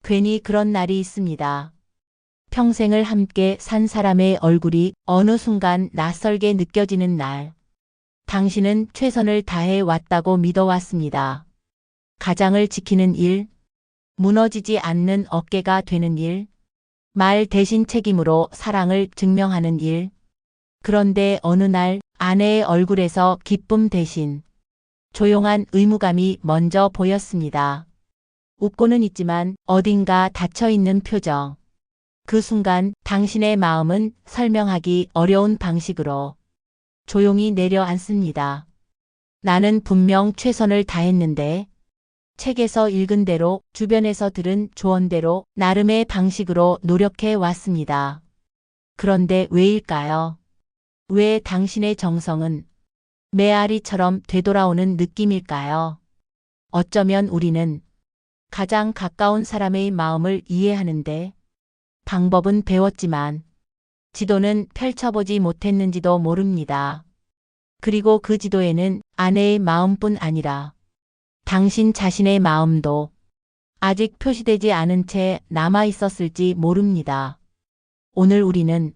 괜히 그런 날이 있습니다. 평생을 함께 산 사람의 얼굴이 어느 순간 낯설게 느껴지는 날. 당신은 최선을 다해 왔다고 믿어왔습니다. 가장을 지키는 일, 무너지지 않는 어깨가 되는 일, 말 대신 책임으로 사랑을 증명하는 일. 그런데 어느 날 아내의 얼굴에서 기쁨 대신 조용한 의무감이 먼저 보였습니다. 웃고는 있지만 어딘가 닫혀있는 표정. 그 순간 당신의 마음은 설명하기 어려운 방식으로 조용히 내려앉습니다. 나는 분명 최선을 다했는데, 책에서 읽은 대로, 주변에서 들은 조언대로 나름의 방식으로 노력해 왔습니다. 그런데 왜일까요? 왜 당신의 정성은 메아리처럼 되돌아오는 느낌일까요? 어쩌면 우리는 가장 가까운 사람의 마음을 이해하는데 방법은 배웠지만 지도는 펼쳐보지 못했는지도 모릅니다. 그리고 그 지도에는 아내의 마음뿐 아니라 당신 자신의 마음도 아직 표시되지 않은 채 남아 있었을지 모릅니다. 오늘 우리는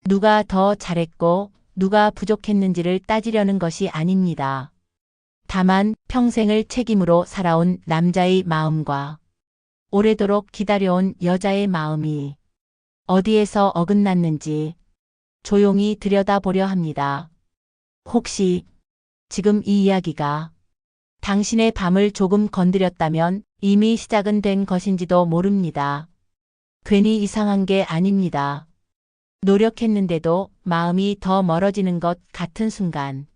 누가 더 잘했고 누가 부족했는지를 따지려는 것이 아닙니다. 다만 평생을 책임으로 살아온 남자의 마음과 오래도록 기다려온 여자의 마음이 어디에서 어긋났는지 조용히 들여다보려 합니다. 혹시 지금 이 이야기가 당신의 밤을 조금 건드렸다면 이미 시작은 된 것인지도 모릅니다. 괜히 이상한 게 아닙니다. 노력했는데도 마음이 더 멀어지는 것 같은 순간.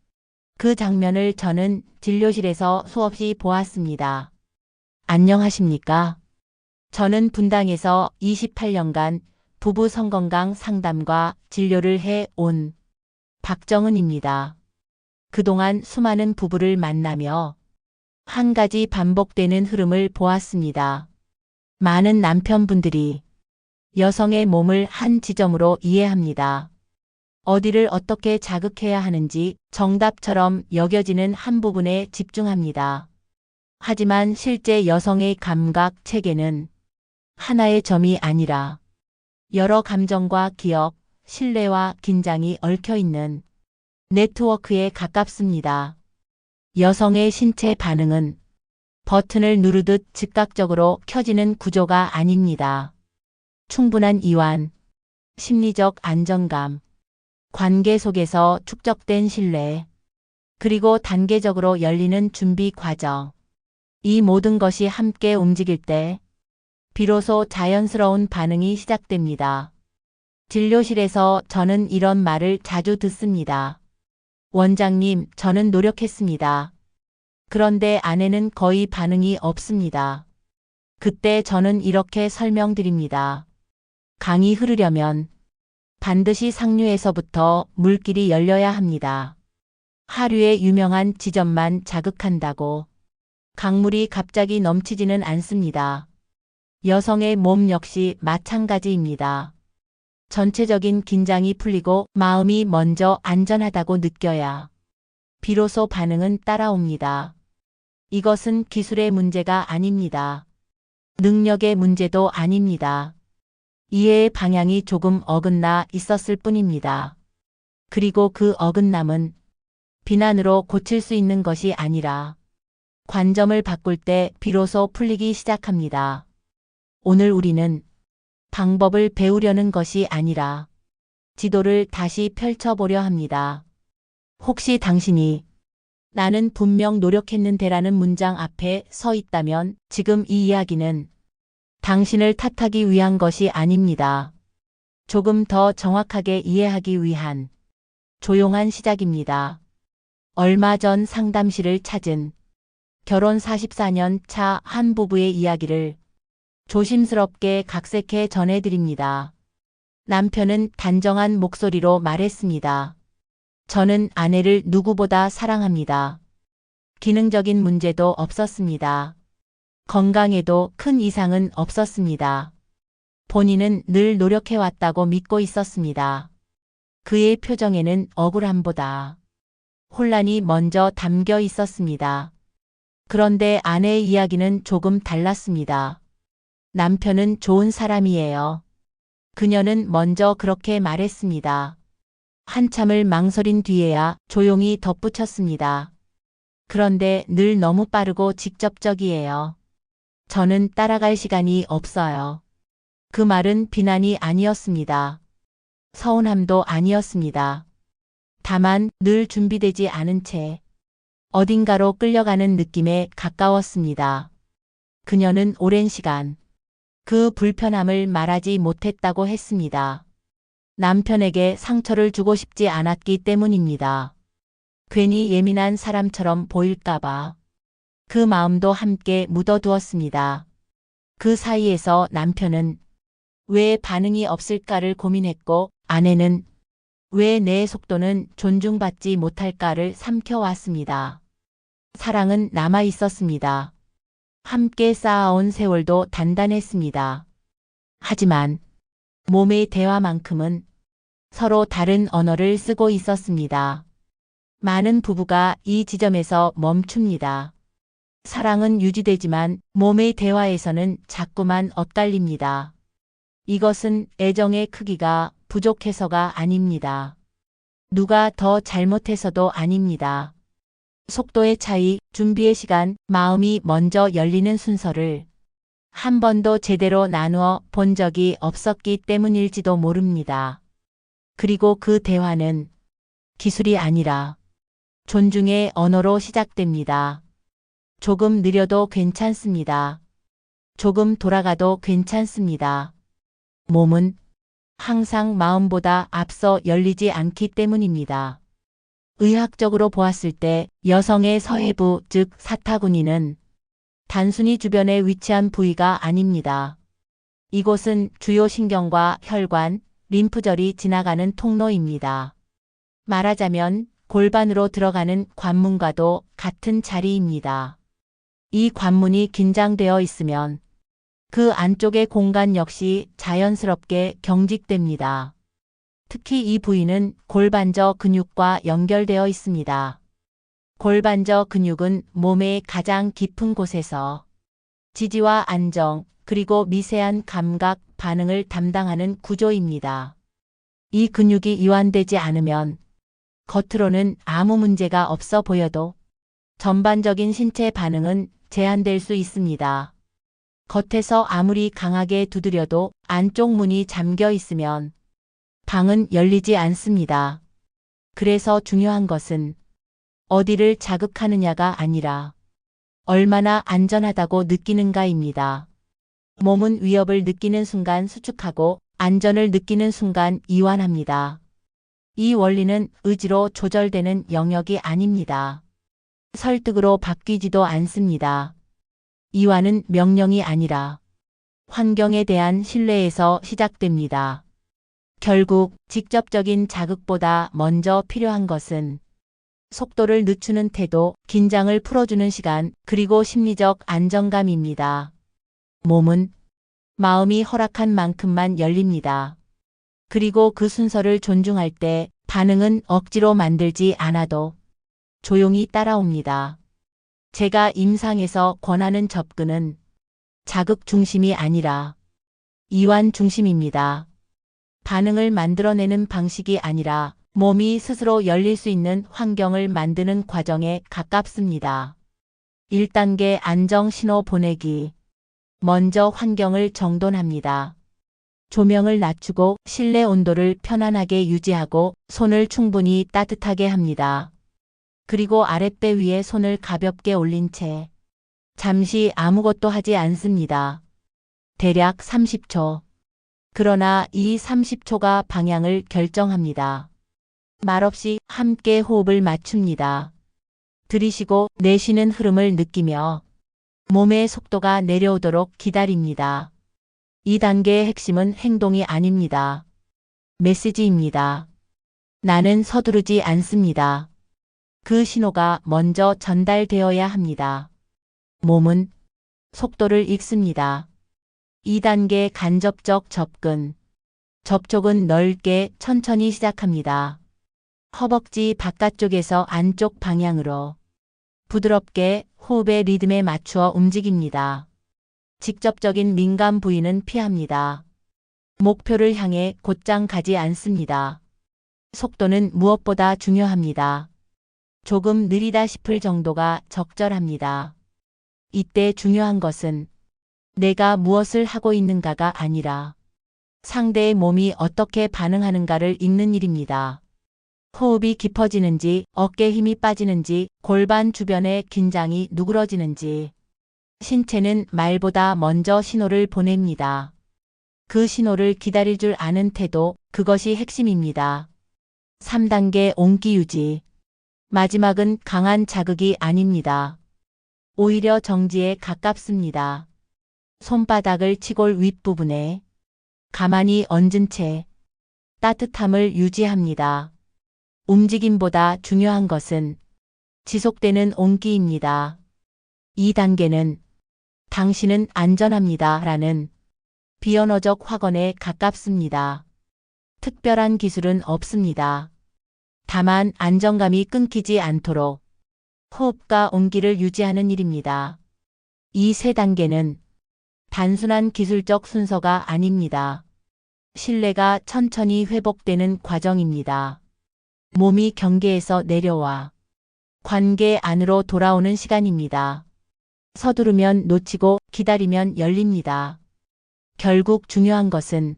그 장면을 저는 진료실에서 수없이 보았습니다. 안녕하십니까? 저는 분당에서 28년간 부부 성건강 상담과 진료를 해 온 박정은입니다. 그동안 수많은 부부를 만나며 한 가지 반복되는 흐름을 보았습니다. 많은 남편분들이 여성의 몸을 한 지점으로 이해합니다. 어디를 어떻게 자극해야 하는지 정답처럼 여겨지는 한 부분에 집중합니다. 하지만 실제 여성의 감각 체계는 하나의 점이 아니라 여러 감정과 기억, 신뢰와 긴장이 얽혀 있는 네트워크에 가깝습니다. 여성의 신체 반응은 버튼을 누르듯 즉각적으로 켜지는 구조가 아닙니다. 충분한 이완, 심리적 안정감, 관계 속에서 축적된 신뢰, 그리고 단계적으로 열리는 준비 과정. 이 모든 것이 함께 움직일 때 비로소 자연스러운 반응이 시작됩니다. 진료실에서 저는 이런 말을 자주 듣습니다. 원장님, 저는 노력했습니다. 그런데 아내는 거의 반응이 없습니다. 그때 저는 이렇게 설명드립니다. 강이 흐르려면 반드시 상류에서부터 물길이 열려야 합니다. 하류의 유명한 지점만 자극한다고 강물이 갑자기 넘치지는 않습니다. 여성의 몸 역시 마찬가지입니다. 전체적인 긴장이 풀리고 마음이 먼저 안전하다고 느껴야 비로소 반응은 따라옵니다. 이것은 기술의 문제가 아닙니다. 능력의 문제도 아닙니다. 이해의 방향이 조금 어긋나 있었을 뿐입니다. 그리고 그 어긋남은 비난으로 고칠 수 있는 것이 아니라 관점을 바꿀 때 비로소 풀리기 시작합니다. 오늘 우리는 방법을 배우려는 것이 아니라 지도를 다시 펼쳐보려 합니다. 혹시 당신이 나는 분명 노력했는데라는 문장 앞에 서 있다면 지금 이 이야기는 당신을 탓하기 위한 것이 아닙니다. 조금 더 정확하게 이해하기 위한 조용한 시작입니다. 얼마 전 상담실을 찾은 결혼 44년 차 한 부부의 이야기를 조심스럽게 각색해 전해드립니다. 남편은 단정한 목소리로 말했습니다. 저는 아내를 누구보다 사랑합니다. 기능적인 문제도 없었습니다. 건강에도 큰 이상은 없었습니다. 본인은 늘 노력해왔다고 믿고 있었습니다. 그의 표정에는 억울함보다 혼란이 먼저 담겨 있었습니다. 그런데 아내의 이야기는 조금 달랐습니다. 남편은 좋은 사람이에요. 그녀는 먼저 그렇게 말했습니다. 한참을 망설인 뒤에야 조용히 덧붙였습니다. 그런데 늘 너무 빠르고 직접적이에요. 저는 따라갈 시간이 없어요. 그 말은 비난이 아니었습니다. 서운함도 아니었습니다. 다만 늘 준비되지 않은 채 어딘가로 끌려가는 느낌에 가까웠습니다. 그녀는 오랜 시간 그 불편함을 말하지 못했다고 했습니다. 남편에게 상처를 주고 싶지 않았기 때문입니다. 괜히 예민한 사람처럼 보일까봐 그 마음도 함께 묻어두었습니다. 그 사이에서 남편은 왜 반응이 없을까를 고민했고 아내는 왜 내 속도는 존중받지 못할까를 삼켜왔습니다. 사랑은 남아 있었습니다. 함께 쌓아온 세월도 단단했습니다. 하지만 몸의 대화만큼은 서로 다른 언어를 쓰고 있었습니다. 많은 부부가 이 지점에서 멈춥니다. 사랑은 유지되지만 몸의 대화에서는 자꾸만 엇갈립니다. 이것은 애정의 크기가 부족해서가 아닙니다. 누가 더 잘못해서도 아닙니다. 속도의 차이, 준비의 시간, 마음이 먼저 열리는 순서를 한 번도 제대로 나누어 본 적이 없었기 때문일지도 모릅니다. 그리고 그 대화는 기술이 아니라 존중의 언어로 시작됩니다. 조금 느려도 괜찮습니다. 조금 돌아가도 괜찮습니다. 몸은 항상 마음보다 앞서 열리지 않기 때문입니다. 의학적으로 보았을 때 여성의 서해부, 즉 사타구니는 단순히 주변에 위치한 부위가 아닙니다. 이곳은 주요 신경과 혈관, 림프절이 지나가는 통로입니다. 말하자면 골반으로 들어가는 관문과도 같은 자리입니다. 이 관문이 긴장되어 있으면 그 안쪽의 공간 역시 자연스럽게 경직됩니다. 특히 이 부위는 골반저 근육과 연결되어 있습니다. 골반저 근육은 몸의 가장 깊은 곳에서 지지와 안정, 그리고 미세한 감각, 반응을 담당하는 구조입니다. 이 근육이 이완되지 않으면 겉으로는 아무 문제가 없어 보여도 전반적인 신체 반응은 제한될 수 있습니다. 겉에서 아무리 강하게 두드려도 안쪽 문이 잠겨 있으면 방은 열리지 않습니다. 그래서 중요한 것은 어디를 자극하느냐가 아니라 얼마나 안전하다고 느끼는가입니다. 몸은 위협을 느끼는 순간 수축하고 안전을 느끼는 순간 이완합니다. 이 원리는 의지로 조절되는 영역이 아닙니다. 설득으로 바뀌지도 않습니다. 이완은 명령이 아니라 환경에 대한 신뢰에서 시작됩니다. 결국 직접적인 자극보다 먼저 필요한 것은 속도를 늦추는 태도, 긴장을 풀어주는 시간, 그리고 심리적 안정감입니다. 몸은 마음이 허락한 만큼만 열립니다. 그리고 그 순서를 존중할 때 반응은 억지로 만들지 않아도 조용히 따라옵니다. 제가 임상에서 권하는 접근은 자극 중심이 아니라 이완 중심입니다. 반응을 만들어내는 방식이 아니라 몸이 스스로 열릴 수 있는 환경을 만드는 과정에 가깝습니다. 1단계 안정 신호 보내기. 먼저 환경을 정돈합니다. 조명을 낮추고 실내 온도를 편안하게 유지하고 손을 충분히 따뜻하게 합니다. 그리고 아랫배 위에 손을 가볍게 올린 채 잠시 아무것도 하지 않습니다. 대략 30초. 그러나 이 30초가 방향을 결정합니다. 말없이 함께 호흡을 맞춥니다. 들이쉬고 내쉬는 흐름을 느끼며 몸의 속도가 내려오도록 기다립니다. 2단계의 핵심은 행동이 아닙니다. 메시지입니다. 나는 서두르지 않습니다. 그 신호가 먼저 전달되어야 합니다. 몸은 속도를 읽습니다. 2단계 간접적 접근. 접촉은 넓게 천천히 시작합니다. 허벅지 바깥쪽에서 안쪽 방향으로 부드럽게 호흡의 리듬에 맞추어 움직입니다. 직접적인 민감 부위는 피합니다. 목표를 향해 곧장 가지 않습니다. 속도는 무엇보다 중요합니다. 조금 느리다 싶을 정도가 적절합니다. 이때 중요한 것은 내가 무엇을 하고 있는가가 아니라 상대의 몸이 어떻게 반응하는가를 읽는 일입니다. 호흡이 깊어지는지, 어깨 힘이 빠지는지, 골반 주변의 긴장이 누그러지는지. 신체는 말보다 먼저 신호를 보냅니다. 그 신호를 기다릴 줄 아는 태도, 그것이 핵심입니다. 3단계 온기 유지. 마지막은 강한 자극이 아닙니다. 오히려 정지에 가깝습니다. 손바닥을 치골 윗부분에 가만히 얹은 채 따뜻함을 유지합니다. 움직임보다 중요한 것은 지속되는 온기입니다. 2단계는 당신은 안전합니다 라는 비언어적 확언에 가깝습니다. 특별한 기술은 없습니다. 다만 안정감이 끊기지 않도록 호흡과 온기를 유지하는 일입니다. 이 세 단계는 단순한 기술적 순서가 아닙니다. 신뢰가 천천히 회복되는 과정입니다. 몸이 경계에서 내려와 관계 안으로 돌아오는 시간입니다. 서두르면 놓치고 기다리면 열립니다. 결국 중요한 것은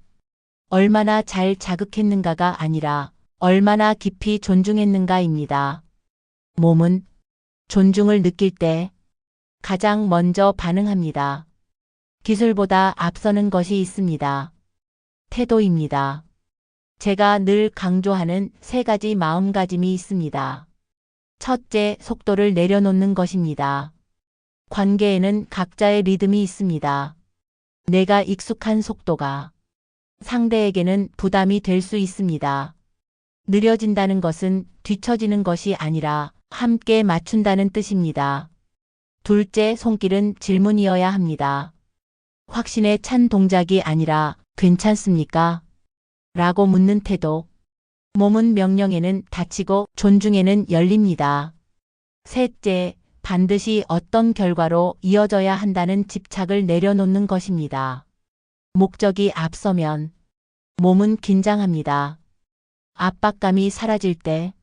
얼마나 잘 자극했는가가 아니라 얼마나 깊이 존중했는가입니다. 몸은 존중을 느낄 때 가장 먼저 반응합니다. 기술보다 앞서는 것이 있습니다. 태도입니다. 제가 늘 강조하는 세 가지 마음가짐이 있습니다. 첫째, 속도를 내려놓는 것입니다. 관계에는 각자의 리듬이 있습니다. 내가 익숙한 속도가 상대에게는 부담이 될 수 있습니다. 느려진다는 것은 뒤처지는 것이 아니라 함께 맞춘다는 뜻입니다. 둘째, 손길은 질문이어야 합니다. 확신에 찬 동작이 아니라 괜찮습니까? 라고 묻는 태도. 몸은 명령에는 닫히고 존중에는 열립니다. 셋째, 반드시 어떤 결과로 이어져야 한다는 집착을 내려놓는 것입니다. 목적이 앞서면 몸은 긴장합니다. 압박감이 사라질 때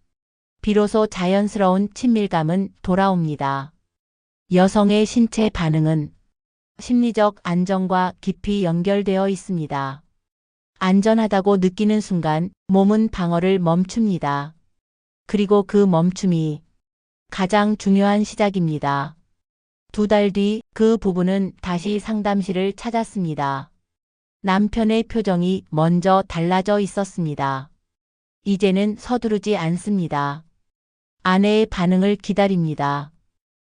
비로소 자연스러운 친밀감은 돌아옵니다. 여성의 신체 반응은 심리적 안정과 깊이 연결되어 있습니다. 안전하다고 느끼는 순간 몸은 방어를 멈춥니다. 그리고 그 멈춤이 가장 중요한 시작입니다. 2달 뒤 그 부부는 다시 상담실을 찾았습니다. 남편의 표정이 먼저 달라져 있었습니다. 이제는 서두르지 않습니다. 아내의 반응을 기다립니다.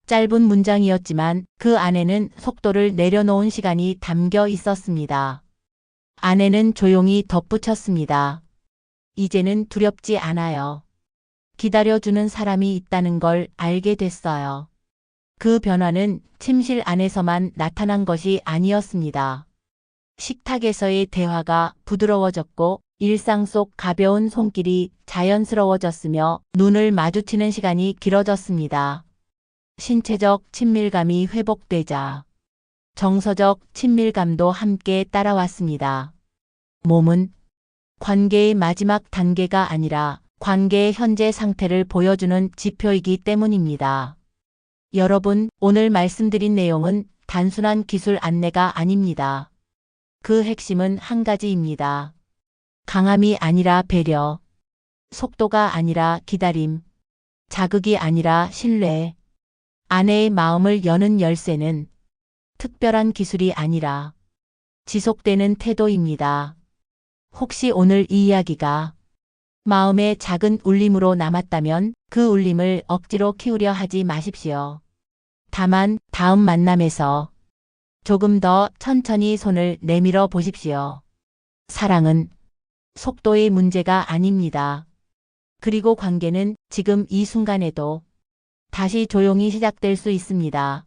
짧은 문장이었지만 그 안에는 속도를 내려놓은 시간이 담겨 있었습니다. 아내는 조용히 덧붙였습니다. 이제는 두렵지 않아요. 기다려주는 사람이 있다는 걸 알게 됐어요. 그 변화는 침실 안에서만 나타난 것이 아니었습니다. 식탁에서의 대화가 부드러워졌고 일상 속 가벼운 손길이 자연스러워졌으며 눈을 마주치는 시간이 길어졌습니다. 신체적 친밀감이 회복되자 정서적 친밀감도 함께 따라왔습니다. 몸은 관계의 마지막 단계가 아니라 관계의 현재 상태를 보여주는 지표이기 때문입니다. 여러분, 오늘 말씀드린 내용은 단순한 기술 안내가 아닙니다. 그 핵심은 한 가지입니다. 강함이 아니라 배려, 속도가 아니라 기다림, 자극이 아니라 신뢰. 아내의 마음을 여는 열쇠는 특별한 기술이 아니라 지속되는 태도입니다. 혹시 오늘 이 이야기가 마음의 작은 울림으로 남았다면 그 울림을 억지로 키우려 하지 마십시오. 다만 다음 만남에서 조금 더 천천히 손을 내밀어 보십시오. 사랑은 속도의 문제가 아닙니다. 그리고 관계는 지금 이 순간에도 다시 조용히 시작될 수 있습니다.